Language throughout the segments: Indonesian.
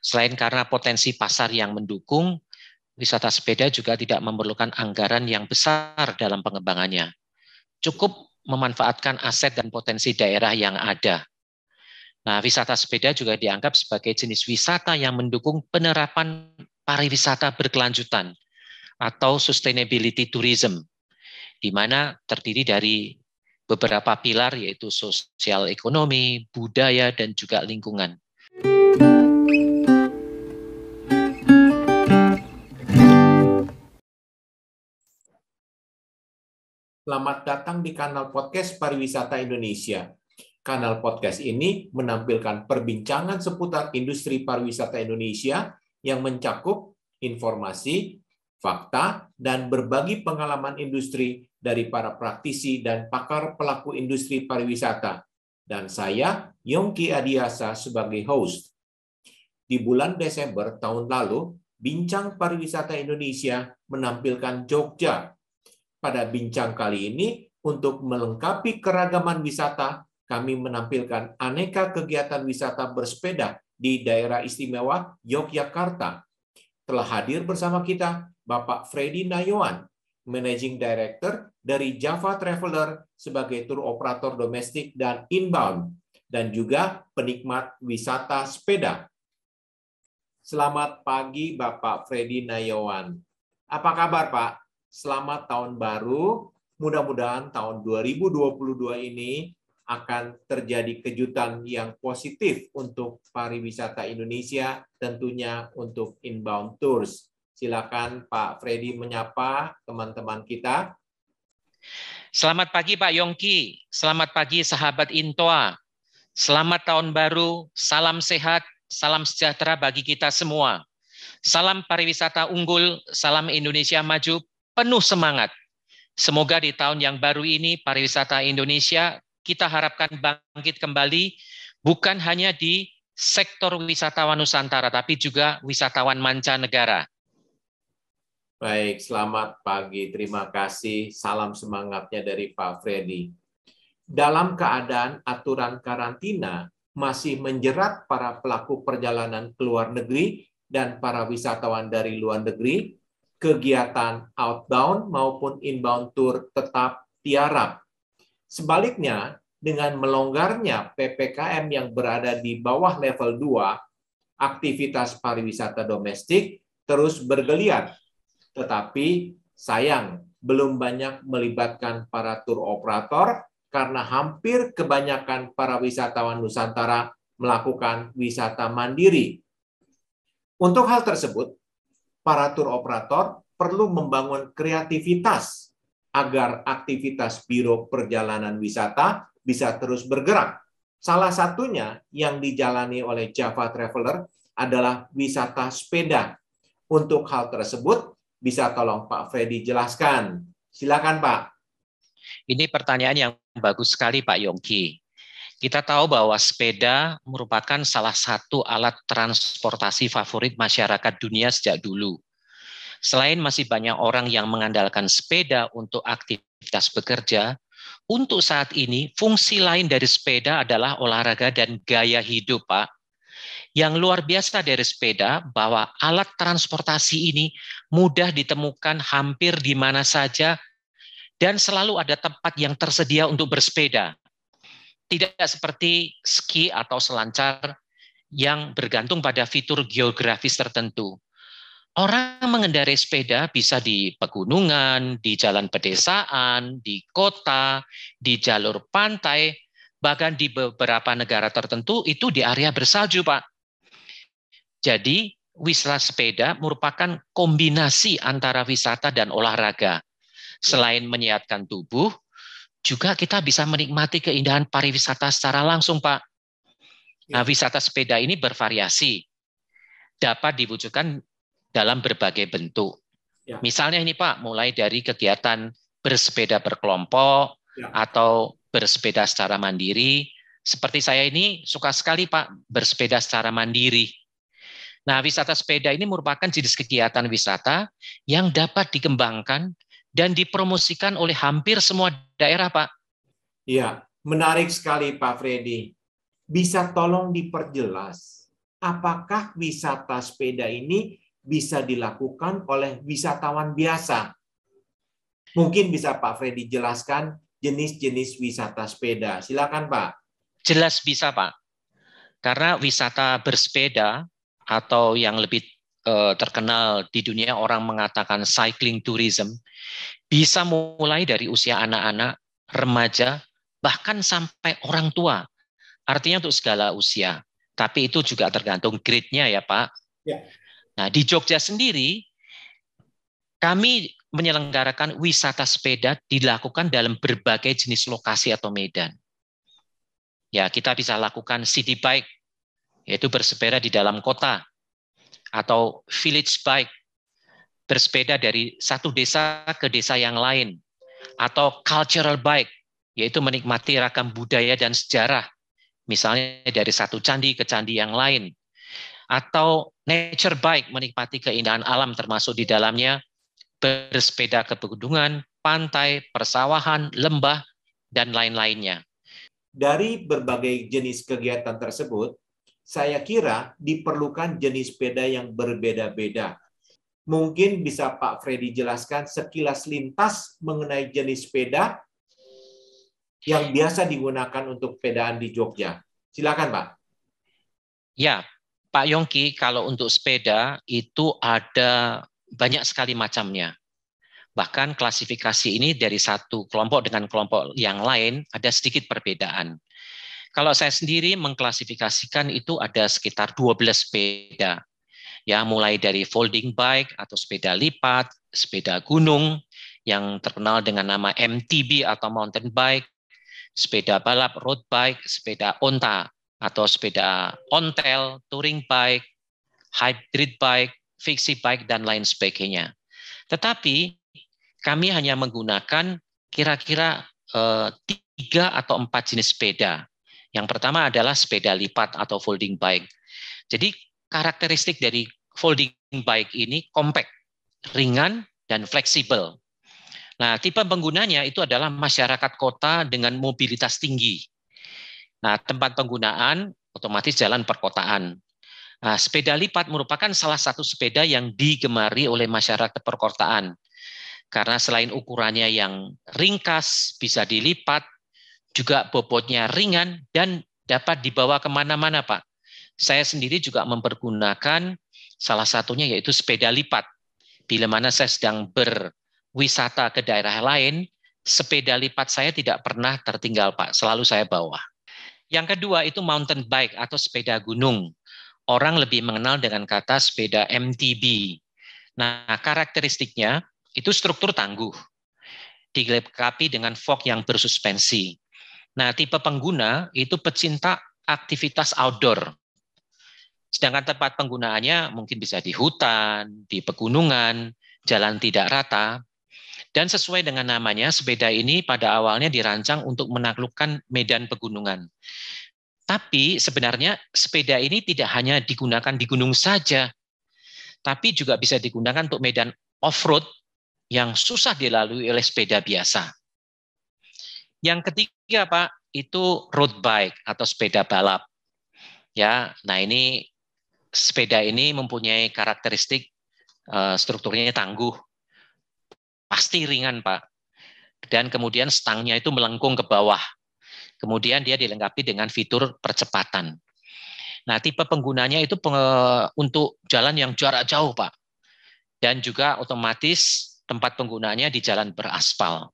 Selain karena potensi pasar yang mendukung, wisata sepeda juga tidak memerlukan anggaran yang besar dalam pengembangannya. Cukup memanfaatkan aset dan potensi daerah yang ada. Nah, wisata sepeda juga dianggap sebagai jenis wisata yang mendukung penerapan pariwisata berkelanjutan atau sustainability tourism, di mana terdiri dari beberapa pilar yaitu sosial ekonomi, budaya, dan juga lingkungan. Selamat datang di kanal podcast Pariwisata Indonesia. Kanal podcast ini menampilkan perbincangan seputar industri pariwisata Indonesia yang mencakup informasi, fakta, dan berbagi pengalaman industri dari para praktisi dan pakar pelaku industri pariwisata. Dan saya, Yongki Adiasa, sebagai host. Di bulan Desember tahun lalu, Bincang Pariwisata Indonesia menampilkan Jogja. Pada bincang kali ini, untuk melengkapi keragaman wisata, kami menampilkan aneka kegiatan wisata bersepeda di daerah istimewa Yogyakarta. Telah hadir bersama kita Bapak Freddy Nayawan, Managing Director dari Java Traveler sebagai tur operator domestik dan inbound, dan juga penikmat wisata sepeda. Selamat pagi Bapak Freddy Nayawan. Apa kabar Pak? Selamat tahun baru. Mudah-mudahan tahun 2022 ini akan terjadi kejutan yang positif untuk pariwisata Indonesia, tentunya untuk inbound tours. Silakan Pak Freddy menyapa teman-teman kita. Selamat pagi Pak Yongki, selamat pagi sahabat Intoa. Selamat tahun baru, salam sehat, salam sejahtera bagi kita semua. Salam pariwisata unggul, salam Indonesia maju, penuh semangat. Semoga di tahun yang baru ini pariwisata Indonesia kita harapkan bangkit kembali, bukan hanya di sektor wisatawan Nusantara, tapi juga wisatawan mancanegara. Baik, selamat pagi. Terima kasih. Salam semangatnya dari Pak Freddy. Dalam keadaan aturan karantina masih menjerat para pelaku perjalanan ke luar negeri dan para wisatawan dari luar negeri, kegiatan outbound maupun inbound tour tetap tiarap. Sebaliknya, dengan melonggarnya PPKM yang berada di bawah level 2, aktivitas pariwisata domestik terus bergeliat. Tetapi sayang, belum banyak melibatkan para tur operator karena hampir kebanyakan para wisatawan Nusantara melakukan wisata mandiri. Untuk hal tersebut, para tur operator perlu membangun kreativitas agar aktivitas biro perjalanan wisata bisa terus bergerak. Salah satunya yang dijalani oleh Java Traveler adalah wisata sepeda. Untuk hal tersebut, bisa tolong Pak Freddy jelaskan. Silakan Pak. Ini pertanyaan yang bagus sekali Pak Yongki. Kita tahu bahwa sepeda merupakan salah satu alat transportasi favorit masyarakat dunia sejak dulu. Selain masih banyak orang yang mengandalkan sepeda untuk aktivitas bekerja, untuk saat ini fungsi lain dari sepeda adalah olahraga dan gaya hidup, Pak. Yang luar biasa dari sepeda bahwa alat transportasi ini mudah ditemukan hampir di mana saja dan selalu ada tempat yang tersedia untuk bersepeda. Tidak seperti ski atau selancar yang bergantung pada fitur geografis tertentu. Orang mengendarai sepeda bisa di pegunungan, di jalan pedesaan, di kota, di jalur pantai, bahkan di beberapa negara tertentu itu di area bersalju, Pak. Jadi, wisata sepeda merupakan kombinasi antara wisata dan olahraga. Selain menyehatkan tubuh, juga kita bisa menikmati keindahan pariwisata secara langsung, Pak. Nah, wisata sepeda ini bervariasi, dapat diwujudkan dalam berbagai bentuk. Misalnya ini Pak, mulai dari kegiatan bersepeda berkelompok atau bersepeda secara mandiri. Seperti saya ini suka sekali Pak bersepeda secara mandiri. Nah, wisata sepeda ini merupakan jenis kegiatan wisata yang dapat dikembangkan dan dipromosikan oleh hampir semua daerah, Pak. Iya, menarik sekali Pak Freddy. Bisa tolong diperjelas apakah wisata sepeda ini bisa dilakukan oleh wisatawan biasa? Mungkin bisa Pak Freddy jelaskan jenis-jenis wisata sepeda. Silakan Pak. Jelas bisa, Pak. Karena wisata bersepeda atau yang lebih terkenal di dunia orang mengatakan cycling tourism bisa mulai dari usia anak-anak, remaja, bahkan sampai orang tua. Artinya untuk segala usia. Tapi itu juga tergantung grade-nya ya Pak. Ya. Nah di Jogja sendiri kami menyelenggarakan wisata sepeda dilakukan dalam berbagai jenis lokasi atau medan. Ya, kita bisa lakukan city bike, yaitu bersepeda di dalam kota, atau village bike, bersepeda dari satu desa ke desa yang lain, atau cultural bike, yaitu menikmati ragam budaya dan sejarah, misalnya dari satu candi ke candi yang lain, atau nature bike, menikmati keindahan alam termasuk di dalamnya bersepeda ke pegunungan, pantai, persawahan, lembah, dan lain-lainnya. Dari berbagai jenis kegiatan tersebut, saya kira diperlukan jenis sepeda yang berbeda-beda. Mungkin bisa Pak Freddy jelaskan sekilas lintas mengenai jenis sepeda yang biasa digunakan untuk sepedaan di Jogja. Silakan Pak. Ya, Pak Yongki, kalau untuk sepeda itu ada banyak sekali macamnya. Bahkan klasifikasi ini dari satu kelompok dengan kelompok yang lain ada sedikit perbedaan. Kalau saya sendiri mengklasifikasikan itu ada sekitar 12 sepeda. Ya, mulai dari folding bike atau sepeda lipat, sepeda gunung yang terkenal dengan nama MTB atau mountain bike, sepeda balap road bike, sepeda onta atau sepeda ontel, touring bike, hybrid bike, fixie bike, dan lain sebagainya. Tetapi kami hanya menggunakan kira-kira 3 atau 4 jenis sepeda. Yang pertama adalah sepeda lipat atau folding bike. Jadi karakteristik dari folding bike ini compact, ringan, dan fleksibel. Nah, tipe penggunanya itu adalah masyarakat kota dengan mobilitas tinggi. Nah, tempat penggunaan otomatis jalan perkotaan. Nah, sepeda lipat merupakan salah satu sepeda yang digemari oleh masyarakat perkotaan. Karena selain ukurannya yang ringkas, bisa dilipat, juga bobotnya ringan, dan dapat dibawa kemana-mana, Pak. Saya sendiri juga mempergunakan salah satunya yaitu sepeda lipat. Bila mana saya sedang berwisata ke daerah lain, sepeda lipat saya tidak pernah tertinggal, Pak. Selalu saya bawa. Yang kedua itu mountain bike atau sepeda gunung. Orang lebih mengenal dengan kata sepeda MTB. Nah, karakteristiknya itu struktur tangguh, dilengkapi dengan fork yang bersuspensi. Nah, tipe pengguna itu pecinta aktivitas outdoor. Sedangkan tempat penggunaannya mungkin bisa di hutan, di pegunungan, jalan tidak rata. Dan sesuai dengan namanya, sepeda ini pada awalnya dirancang untuk menaklukkan medan pegunungan. Tapi sebenarnya sepeda ini tidak hanya digunakan di gunung saja, tapi juga bisa digunakan untuk medan off-road yang susah dilalui oleh sepeda biasa. Yang ketiga, Pak, itu road bike atau sepeda balap. Ya, nah ini sepeda ini mempunyai karakteristik strukturnya tangguh, pasti ringan, Pak. Dan kemudian stangnya itu melengkung ke bawah. Kemudian dia dilengkapi dengan fitur percepatan. Nah, tipe penggunanya itu untuk jalan yang jarak jauh, Pak. Dan juga otomatis tempat penggunaannya di jalan beraspal.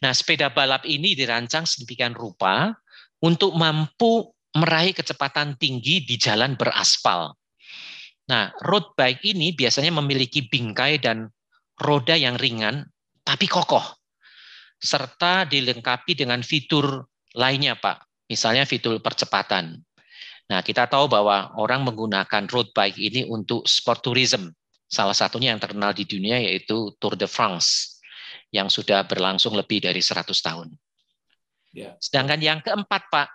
Nah, sepeda balap ini dirancang sedemikian rupa untuk mampu meraih kecepatan tinggi di jalan beraspal. Nah, road bike ini biasanya memiliki bingkai dan roda yang ringan tapi kokoh, serta dilengkapi dengan fitur lainnya, Pak. Misalnya fitur percepatan. Nah, kita tahu bahwa orang menggunakan road bike ini untuk sport tourism. Salah satunya yang terkenal di dunia yaitu Tour de France, yang sudah berlangsung lebih dari 100 tahun. Sedangkan yang keempat, Pak,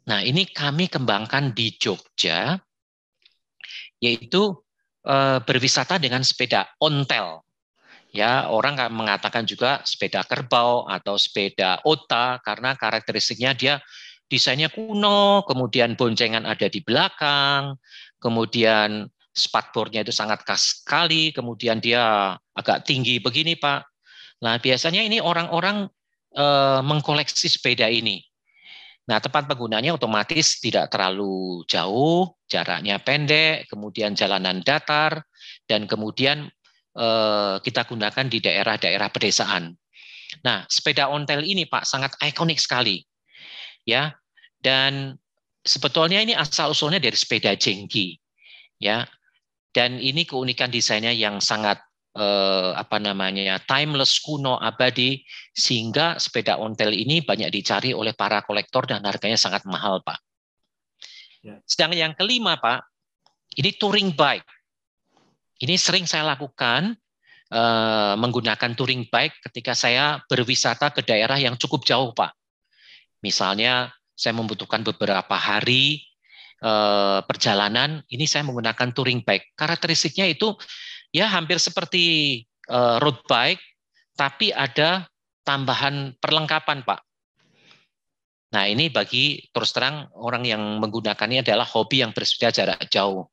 nah ini kami kembangkan di Jogja, yaitu berwisata dengan sepeda ontel. Ya, orang mengatakan juga sepeda kerbau atau sepeda ota karena karakteristiknya dia desainnya kuno, kemudian boncengan ada di belakang, kemudian spatbornya itu sangat khas sekali, kemudian dia agak tinggi begini Pak. Nah biasanya ini orang-orang mengkoleksi sepeda ini. Nah, tempat penggunaannya otomatis tidak terlalu jauh, jaraknya pendek, kemudian jalanan datar, dan kemudian kita gunakan di daerah-daerah pedesaan. Nah, sepeda ontel ini Pak sangat ikonik sekali, ya. Dan sebetulnya ini asal-usulnya dari sepeda jengki, ya. Dan ini keunikan desainnya yang sangat timeless, kuno, abadi, sehingga sepeda ontel ini banyak dicari oleh para kolektor dan harganya sangat mahal, Pak. Ya. Sedang yang kelima, Pak, ini touring bike. Ini sering saya lakukan menggunakan touring bike ketika saya berwisata ke daerah yang cukup jauh, Pak. Misalnya saya membutuhkan beberapa hari perjalanan, ini saya menggunakan touring bike. Karakteristiknya itu ya hampir seperti road bike, tapi ada tambahan perlengkapan, Pak. Nah, ini bagi terus terang orang yang menggunakannya adalah hobi yang bersepeda jarak jauh.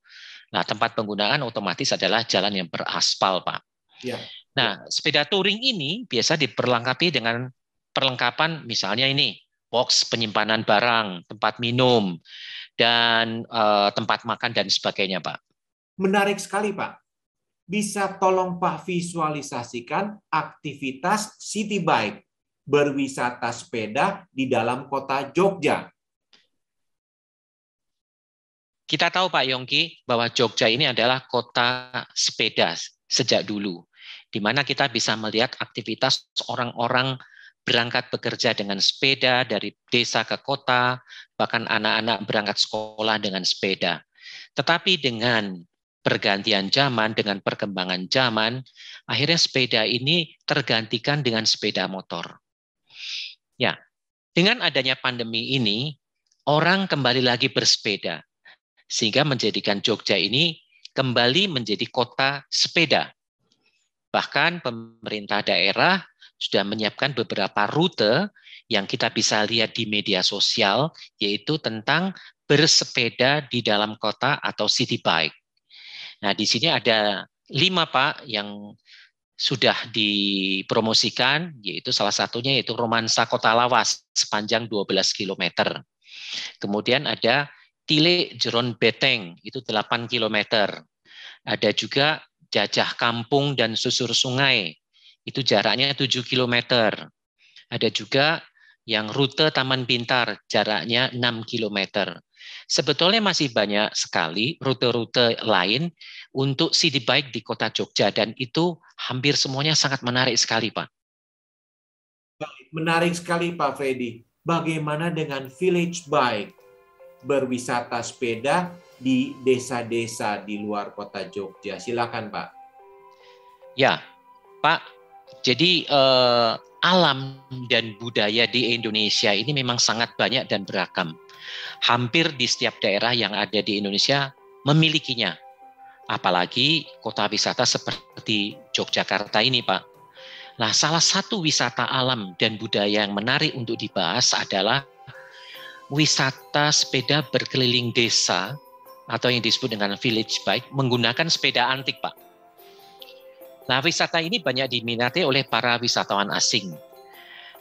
Nah, tempat penggunaan otomatis adalah jalan yang beraspal, Pak. Ya. Nah, sepeda touring ini biasa diperlengkapi dengan perlengkapan misalnya ini, box penyimpanan barang, tempat minum, dan tempat makan dan sebagainya, Pak. Menarik sekali, Pak. Bisa tolong Pak visualisasikan aktivitas city bike, berwisata sepeda di dalam kota Jogja. Kita tahu Pak Yongki bahwa Jogja ini adalah kota sepeda sejak dulu, di mana kita bisa melihat aktivitas orang-orang berangkat bekerja dengan sepeda dari desa ke kota, bahkan anak-anak berangkat sekolah dengan sepeda. Tetapi dengan pergantian zaman, dengan perkembangan zaman, akhirnya sepeda ini tergantikan dengan sepeda motor. Ya, dengan adanya pandemi ini, orang kembali lagi bersepeda, sehingga menjadikan Jogja ini kembali menjadi kota sepeda. Bahkan pemerintah daerah sudah menyiapkan beberapa rute yang kita bisa lihat di media sosial, yaitu tentang bersepeda di dalam kota atau city bike. Nah, di sini ada 5 Pak yang sudah dipromosikan, yaitu salah satunya yaitu Romansa Kota Lawas sepanjang 12 km. Kemudian ada Tile Jeron Beteng, itu 8 km. Ada juga Jajah Kampung dan Susur Sungai, itu jaraknya 7 km. Ada juga yang rute Taman Pintar, jaraknya 6 km. Sebetulnya masih banyak sekali rute-rute lain untuk city bike di kota Jogja, dan itu hampir semuanya sangat menarik sekali, Pak. Menarik sekali, Pak Freddy. Bagaimana dengan village bike, berwisata sepeda di desa-desa di luar kota Jogja? Silakan, Pak. Ya, Pak. Jadi alam dan budaya di Indonesia ini memang sangat banyak dan beragam. Hampir di setiap daerah yang ada di Indonesia memilikinya. Apalagi kota wisata seperti Yogyakarta ini, Pak. Nah, salah satu wisata alam dan budaya yang menarik untuk dibahas adalah wisata sepeda berkeliling desa atau yang disebut dengan village bike menggunakan sepeda antik, Pak. Nah, wisata ini banyak diminati oleh para wisatawan asing.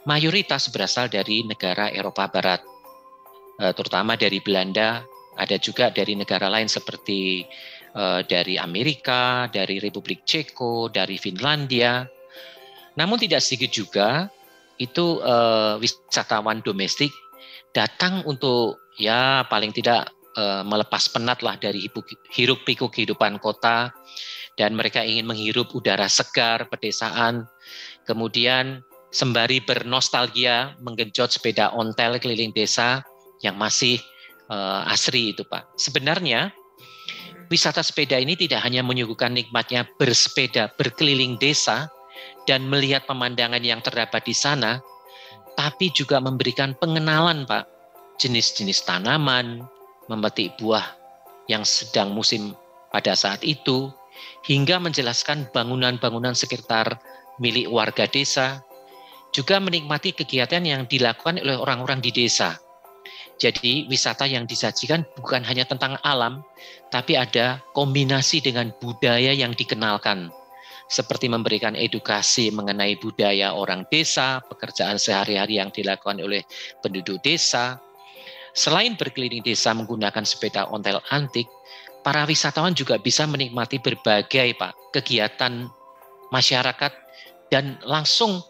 Mayoritas berasal dari negara Eropa Barat, terutama dari Belanda, ada juga dari negara lain seperti dari Amerika, dari Republik Ceko, dari Finlandia. Namun tidak sedikit juga itu wisatawan domestik datang untuk ya paling tidak melepas penat lah dari hiruk pikuk kehidupan kota, dan mereka ingin menghirup udara segar pedesaan, kemudian sembari bernostalgia menggenjot sepeda ontel keliling desa yang masih asri itu, Pak. Sebenarnya wisata sepeda ini tidak hanya menyuguhkan nikmatnya bersepeda berkeliling desa dan melihat pemandangan yang terdapat di sana, tapi juga memberikan pengenalan, Pak, jenis-jenis tanaman, memetik buah yang sedang musim pada saat itu, hingga menjelaskan bangunan-bangunan sekitar milik warga desa, juga menikmati kegiatan yang dilakukan oleh orang-orang di desa. Jadi wisata yang disajikan bukan hanya tentang alam, tapi ada kombinasi dengan budaya yang dikenalkan, seperti memberikan edukasi mengenai budaya orang desa, pekerjaan sehari-hari yang dilakukan oleh penduduk desa. Selain berkeliling desa menggunakan sepeda ontel antik, para wisatawan juga bisa menikmati berbagai kegiatan masyarakat dan langsung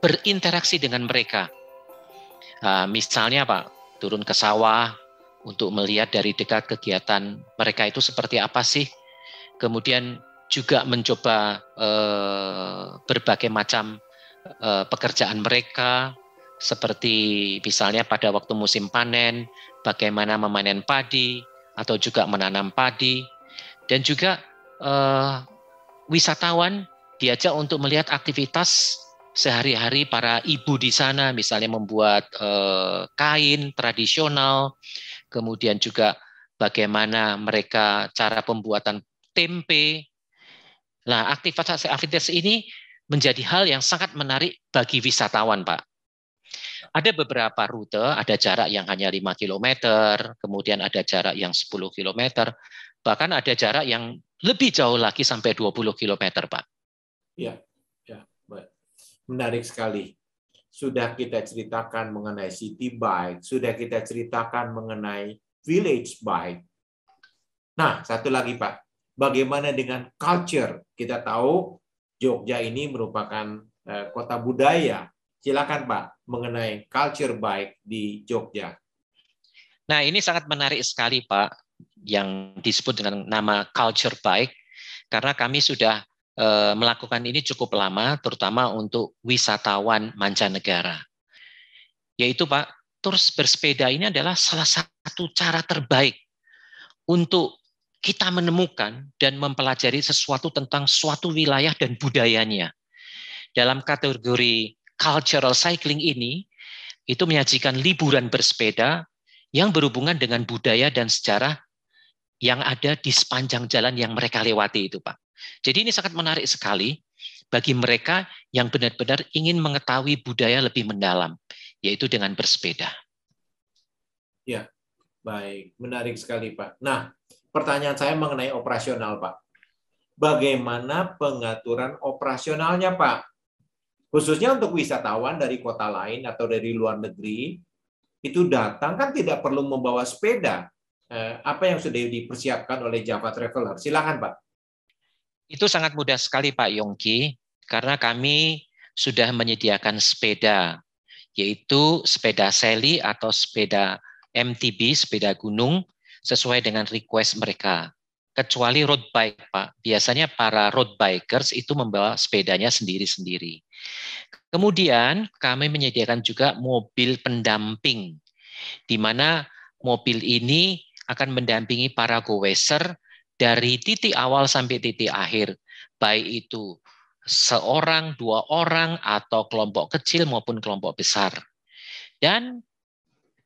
berinteraksi dengan mereka. Misalnya turun ke sawah untuk melihat dari dekat kegiatan mereka itu seperti apa sih. Kemudian juga mencoba berbagai macam pekerjaan mereka, seperti misalnya pada waktu musim panen, bagaimana memanen padi atau juga menanam padi. Dan juga wisatawan diajak untuk melihat aktivitas sehari-hari para ibu di sana, misalnya membuat kain tradisional, kemudian juga bagaimana mereka cara pembuatan tempe. Nah, aktivitas ini menjadi hal yang sangat menarik bagi wisatawan, Pak. Ada beberapa rute, ada jarak yang hanya 5 km, kemudian ada jarak yang 10 km, bahkan ada jarak yang lebih jauh lagi sampai 20 km, Pak. Ya, baik. Menarik sekali. Sudah kita ceritakan mengenai city bike, sudah kita ceritakan mengenai village bike. Nah, satu lagi Pak, bagaimana dengan culture? Kita tahu Jogja ini merupakan kota budaya. Silakan Pak, mengenai culture bike di Jogja. Nah, ini sangat menarik sekali Pak, yang disebut dengan nama culture bike, karena kami sudah melakukan ini cukup lama, terutama untuk wisatawan mancanegara. Yaitu Pak, tur bersepeda ini adalah salah satu cara terbaik untuk kita menemukan dan mempelajari sesuatu tentang suatu wilayah dan budayanya. Dalam kategori cultural cycling ini, itu menyajikan liburan bersepeda yang berhubungan dengan budaya dan sejarah yang ada di sepanjang jalan yang mereka lewati itu, Pak. Jadi ini sangat menarik sekali bagi mereka yang benar-benar ingin mengetahui budaya lebih mendalam, yaitu dengan bersepeda. Ya, baik. Menarik sekali, Pak. Nah, pertanyaan saya mengenai operasional, Pak. Bagaimana pengaturan operasionalnya, Pak? Khususnya untuk wisatawan dari kota lain atau dari luar negeri, itu datang kan tidak perlu membawa sepeda. Apa yang sudah dipersiapkan oleh Java Traveler? Silakan, Pak. Itu sangat mudah sekali Pak Yongki, karena kami sudah menyediakan sepeda, yaitu sepeda seli atau sepeda MTB, sepeda gunung, sesuai dengan request mereka. Kecuali road bike, Pak. Biasanya para road bikers itu membawa sepedanya sendiri-sendiri. Kemudian kami menyediakan juga mobil pendamping, di mana mobil ini akan mendampingi para go-racer dari titik awal sampai titik akhir, baik itu seorang, 2 orang, atau kelompok kecil maupun kelompok besar. Dan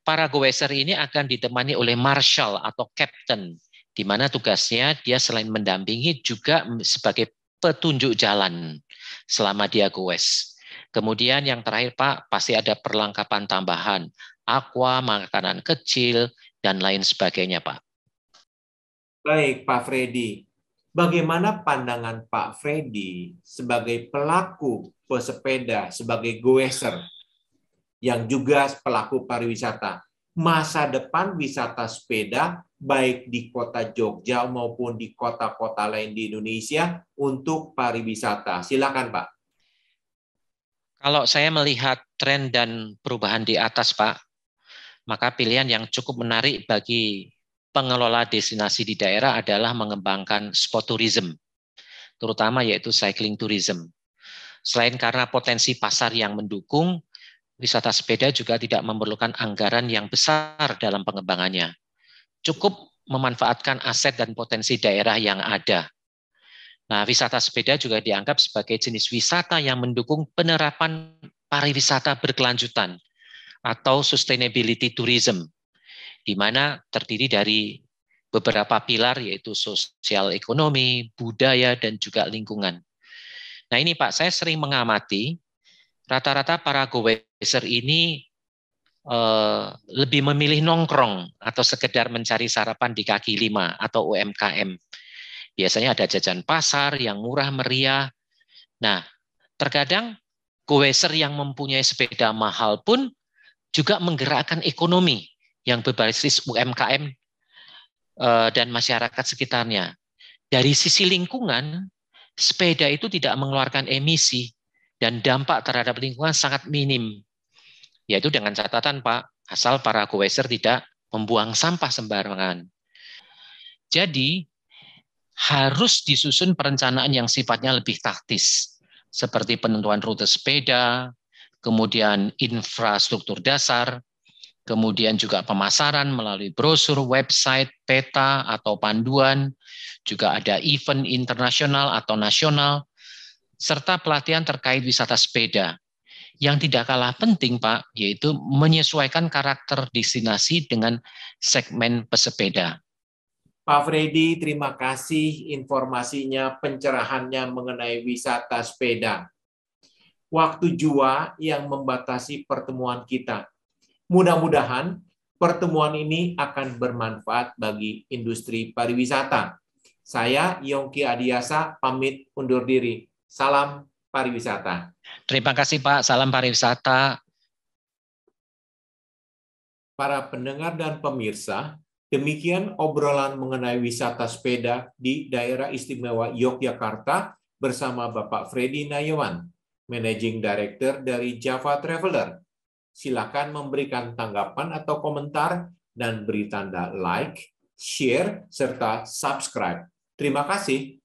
para go-racer ini akan ditemani oleh marshal atau captain, di mana tugasnya dia selain mendampingi juga sebagai petunjuk jalan selama dia go-race. Kemudian yang terakhir Pak, pasti ada perlengkapan tambahan, aqua, makanan kecil, dan lain sebagainya Pak. Baik, Pak Freddy. Bagaimana pandangan Pak Freddy sebagai pelaku pesepeda, sebagai goeser, yang juga pelaku pariwisata? Masa depan wisata sepeda, baik di kota Jogja maupun di kota-kota lain di Indonesia untuk pariwisata. Silakan, Pak. Kalau saya melihat tren dan perubahan di atas, Pak, maka pilihan yang cukup menarik bagi pengelola destinasi di daerah adalah mengembangkan sport tourism, terutama yaitu cycling tourism. Selain karena potensi pasar yang mendukung, wisata sepeda juga tidak memerlukan anggaran yang besar dalam pengembangannya. Cukup memanfaatkan aset dan potensi daerah yang ada. Nah, wisata sepeda juga dianggap sebagai jenis wisata yang mendukung penerapan pariwisata berkelanjutan atau sustainability tourism, di mana terdiri dari beberapa pilar yaitu sosial ekonomi, budaya, dan juga lingkungan. Nah ini Pak, saya sering mengamati rata-rata para go-racer ini lebih memilih nongkrong atau sekedar mencari sarapan di kaki lima atau UMKM. Biasanya ada jajan pasar yang murah meriah. Nah, terkadang go-racer yang mempunyai sepeda mahal pun juga menggerakkan ekonomi yang berbasis UMKM dan masyarakat sekitarnya. Dari sisi lingkungan, sepeda itu tidak mengeluarkan emisi dan dampak terhadap lingkungan sangat minim. Yaitu dengan catatan, Pak, asal para go-racer tidak membuang sampah sembarangan. Jadi, harus disusun perencanaan yang sifatnya lebih taktis, seperti penentuan rute sepeda, kemudian infrastruktur dasar, kemudian juga pemasaran melalui brosur, website, peta, atau panduan, juga ada event internasional atau nasional, serta pelatihan terkait wisata sepeda. Yang tidak kalah penting, Pak, yaitu menyesuaikan karakter destinasi dengan segmen pesepeda. Pak Freddy, terima kasih informasinya, pencerahannya mengenai wisata sepeda. Waktu jua yang membatasi pertemuan kita. Mudah-mudahan pertemuan ini akan bermanfaat bagi industri pariwisata. Saya, Yongki Adiasa, pamit undur diri. Salam pariwisata. Terima kasih, Pak. Salam pariwisata. Para pendengar dan pemirsa, demikian obrolan mengenai wisata sepeda di Daerah Istimewa Yogyakarta bersama Bapak Freddy Nayawan, Managing Director dari Java Traveler. Silakan memberikan tanggapan atau komentar dan beri tanda like, share, serta subscribe. Terima kasih.